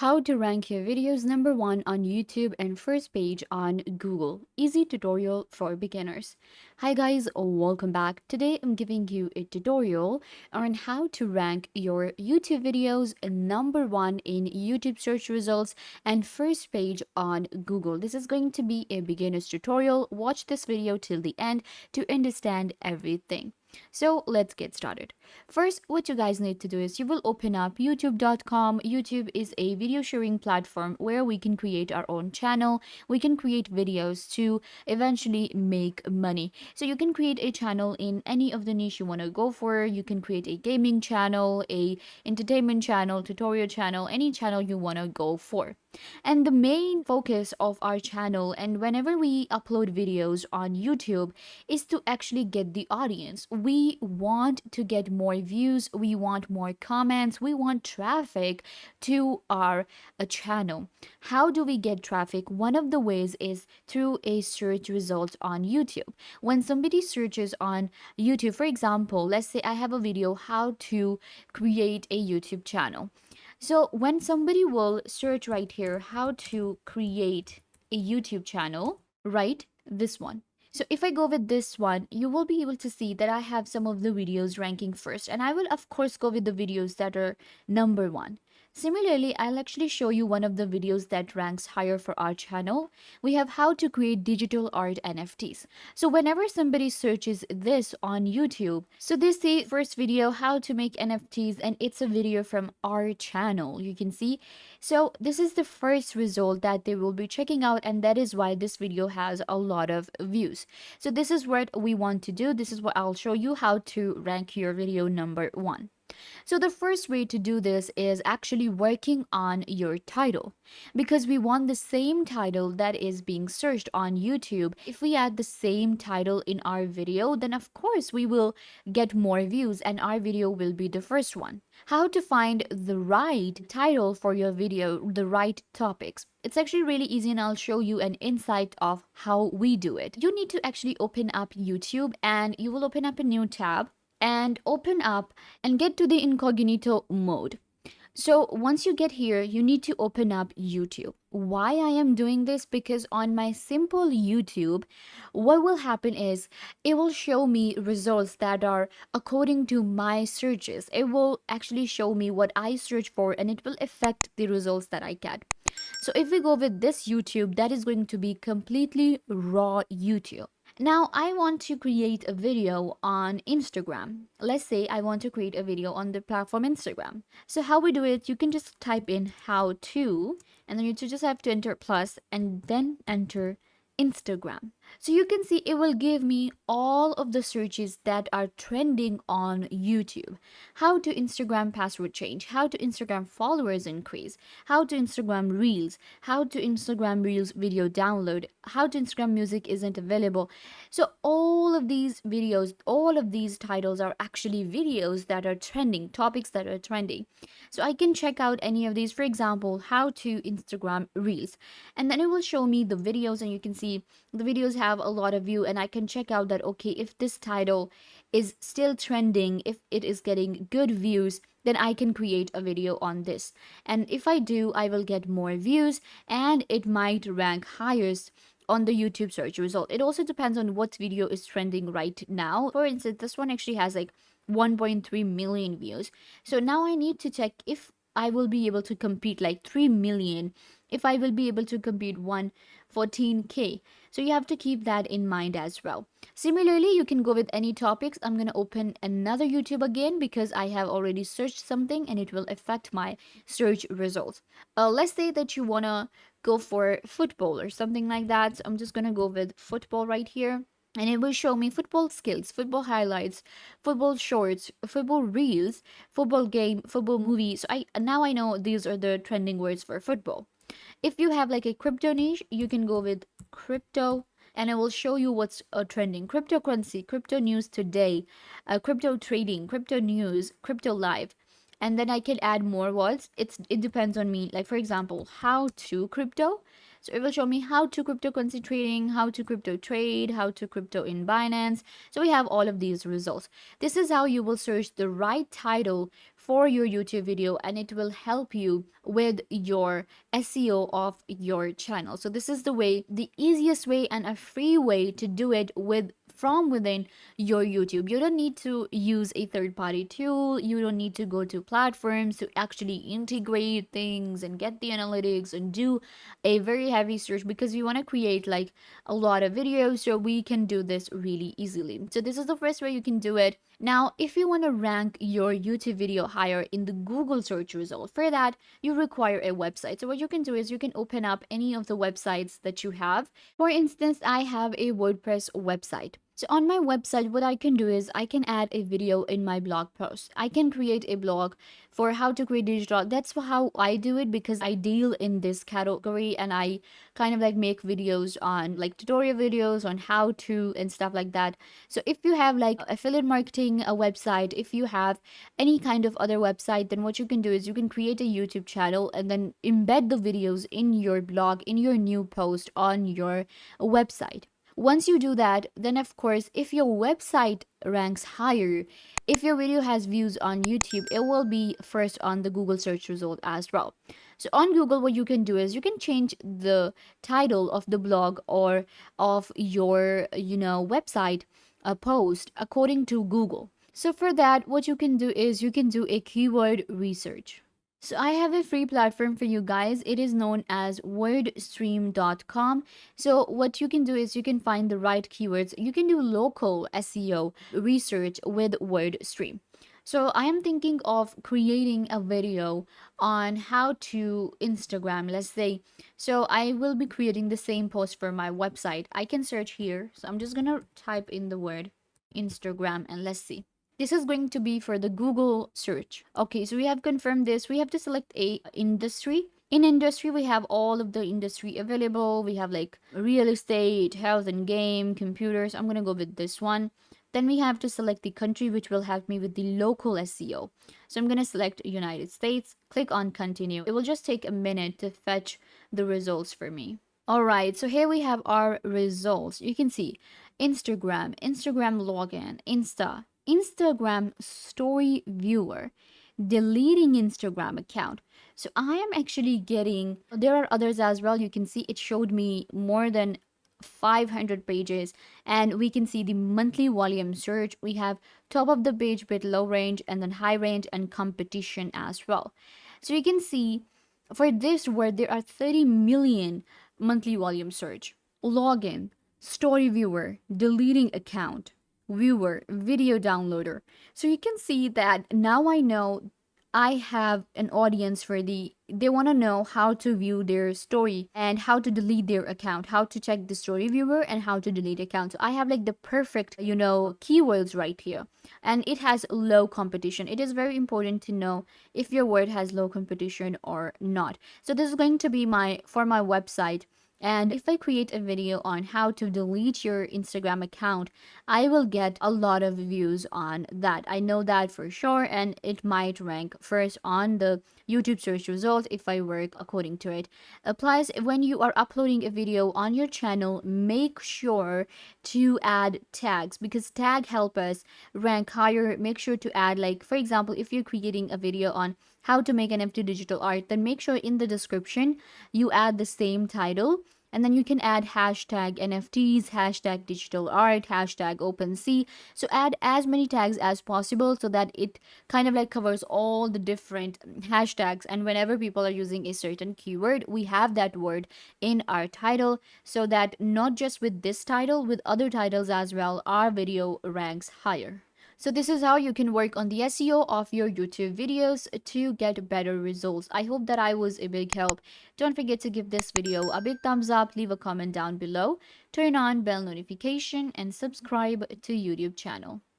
How to rank your videos number one on YouTube and first page on Google. Easy tutorial for beginners. Hi guys, welcome back. Today I'm giving you a tutorial on how to rank your YouTube videos number one in YouTube search results and first page on Google. This is going to be a beginner's tutorial. Watch this video till the end to understand everything. So let's get started. First, what you guys need to do is you will open up youtube.com. YouTube is a video sharing platform where we can create our own channel. We can create videos to eventually make money. So you can create a channel in any of the niche you want to go for. You can create a gaming channel, a entertainment channel, tutorial channel, any channel you want to go for. And the main focus of our channel and whenever we upload videos on YouTube is to actually get the audience. We want to get more views, we want more comments, we want traffic to our channel. How do we get traffic? One of the ways is through a search result on YouTube. When somebody searches on YouTube, for example, let's say I have a video how to create a YouTube channel. So when somebody will search right here how to create a YouTube channel, right? This one. So if I go with this one, you will be able to see that I have some of the videos ranking first, and I will of course go with the videos that are number one. Similarly, I'll actually show you one of the videos that ranks higher for our channel. We have how to create digital art NFTs. So whenever somebody searches this on YouTube, so they see first video how to make NFTs, and it's a video from our channel, you can see. So this is the first result that they will be checking out, and that is why this video has a lot of views. So this is what we want to do. This is what I'll show you how to rank your video number one. So the first way to do this is actually working on your title, because we want the same title that is being searched on YouTube. If we add the same title in our video, then of course we will get more views and our video will be the first one. How to find the right title for your video, the right topics. It's actually really easy, and I'll show you an insight of how we do it. You need to actually open up YouTube, and you will open up a new tab and open up and get to the incognito mode. So once you get here, you need to open up YouTube. Why I am doing this? Because on my simple YouTube, what will happen is it will show me results that are according to my searches. It will actually show me what I search for, and it will affect the results that I get. So if we go with this YouTube, that is going to be completely raw YouTube. Now I want to create a video on Instagram. Let's say I want to create a video on the platform Instagram. So how we do it, you can just type in how to, and then you just have to enter plus and then enter Instagram. So you can see it will give me all of the searches that are trending on YouTube. How to Instagram password change, how to Instagram followers increase, how to Instagram Reels, how to Instagram Reels video download, how to Instagram music isn't available. So all of these videos, all of these titles are actually videos that are trending, topics that are trending. So I can check out any of these, for example, how to Instagram Reels, and then it will show me the videos, and you can see the videos have a lot of view, and I can check out that okay, if this title is still trending, if it is getting good views, then I can create a video on this, and if I do, I will get more views and it might rank highest on the YouTube search result. It also depends on what video is trending right now. For instance, this one actually has like 1.3 million views. So now I need to check if I will be able to compete like 3 million, if I will be able to compete 114K. So you have to keep that in mind as well. Similarly, you can go with any topics. I'm going to open another YouTube again because I have already searched something and it will affect my search results. Let's say that you want to go for football or something like that. So I'm just going to go with football right here. And it will show me football skills, football highlights, football shorts, football reels, football game, football movie. So now I know these are the trending words for football. If you have like a crypto niche, you can go with crypto, and it will show you what's trending. Cryptocurrency, crypto news today, crypto trading, crypto news, crypto live. And then I can add more words. It depends on me. Like for example, how to crypto. So it will show me how to cryptocurrency trading, how to crypto trade, how to crypto in Binance. So we have all of these results. This is how you will search the right title for your YouTube video, and it will help you with your SEO of your channel. So this is the way, the easiest way and a free way to do it with from within your YouTube. You don't need to use a third party tool. You don't need to go to platforms to actually integrate things and get the analytics and do a very heavy search, because we want to create like a lot of videos, so we can do this really easily. So this is the first way you can do it. Now, if you want to rank your YouTube video higher in the Google search result, for that, you require a website. So what you can do is you can open up any of the websites that you have. For instance, I have a WordPress website. So on my website, what I can do is I can add a video in my blog post. I can create a blog for how to create digital. That's how I do it, because I deal in this category, and I kind of like make videos on like tutorial videos on how to and stuff like that. So if you have like affiliate marketing a website, if you have any kind of other website, then what you can do is you can create a YouTube channel and then embed the videos in your blog, in your new post on your website. Once you do that, then of course, if your website ranks higher, if your video has views on YouTube, it will be first on the Google search result as well. So on Google, what you can do is you can change the title of the blog or of your, website post according to Google. So for that, what you can do is you can do a keyword research. So I have a free platform for you guys. It is known as wordstream.com. So what you can do is you can find the right keywords. You can do local SEO research with WordStream. So I am thinking of creating a video on how to Instagram, let's say. So I will be creating the same post for my website. I can search here. So I'm just going to type in the word Instagram and let's see. This is going to be for the Google search. Okay, so we have confirmed this. We have to select a industry. In industry, we have all of the industry available. We have like real estate, health and game, computers. I'm going to go with this one. Then we have to select the country, which will help me with the local SEO. So I'm going to select United States, click on continue. It will just take a minute to fetch the results for me. All right, so here we have our results. You can see Instagram, Instagram login, Instagram story viewer, deleting Instagram account. So I am actually getting, there are others as well. You can see it showed me more than 500 pages, and we can see the monthly volume search. We have top of the page with low range and then high range and competition as well. So you can see for this word, there are 30 million monthly volume search, login, story viewer, deleting account, viewer, video downloader. So you can see that now I know I have an audience for they want to know how to view their story and how to delete their account, how to check the story viewer and how to delete account. So I have like the perfect, keywords right here. And it has low competition. It is very important to know if your word has low competition or not. So this is going to be for my website. And if I create a video on how to delete your Instagram account, I will get a lot of views on that. I know that for sure, and it might rank first on the YouTube search result if I work according to it. Plus, when you are uploading a video on your channel, make sure to add tags, because tag help us rank higher. Make sure to add, like, for example, if you're creating a video on how to make an NFT digital art, then make sure in the description you add the same title. And then you can add hashtag NFTs, hashtag digital art, hashtag OpenSea. So add as many tags as possible so that it kind of like covers all the different hashtags. And whenever people are using a certain keyword, we have that word in our title, so that not just with this title, with other titles as well, our video ranks higher. So this is how you can work on the SEO of your YouTube videos to get better results. I hope that I was a big help. Don't forget to give this video a big thumbs up, leave a comment down below, turn on bell notification and subscribe to YouTube channel.